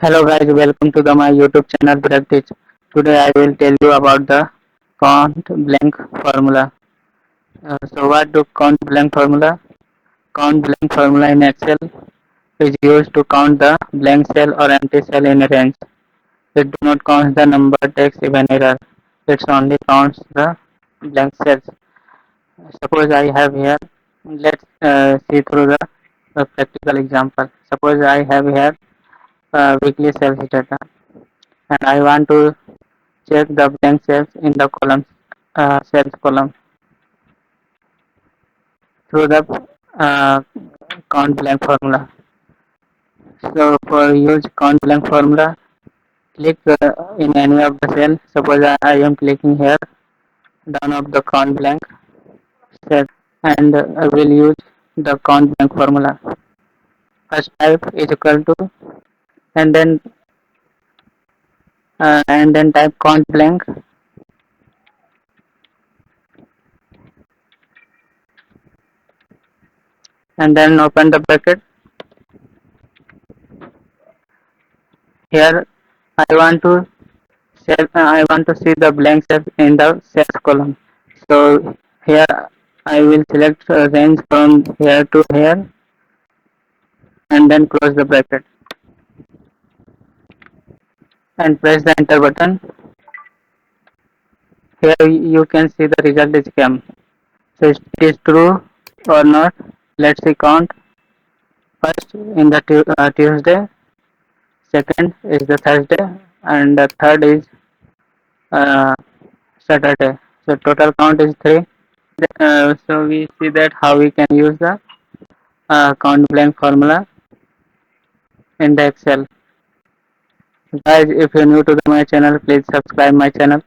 Hello guys, welcome to my YouTube channel Practice. Today I will tell you about the count blank formula. So what do count blank formula? Count blank formula in Excel is used to count the blank cell or empty cell in a range. It do not count the number text even error. It only counts the blank cells. Suppose I have here, let's see through the practical example. Suppose I have here weekly sales data and I want to check the blank cells in the column cells column through the uh, count blank formula. So for use count blank formula, click in any of the cell. Suppose I am clicking here down of the count blank cell and I will use the count blank formula. First type is equal to and then type count blank and then open the bracket. Here I want to see the blank cells in the cells column. So here I will select range from here to here and then close the bracket and press the enter button. Here you can see the result is came. So it is true or not. Let's see count. First in the Tuesday, second is the Thursday, and the third is uh, Saturday. So total count is 3. So we see that how we can use the count blank formula in the Excel. Guys, if you're new to my channel, please subscribe my channel.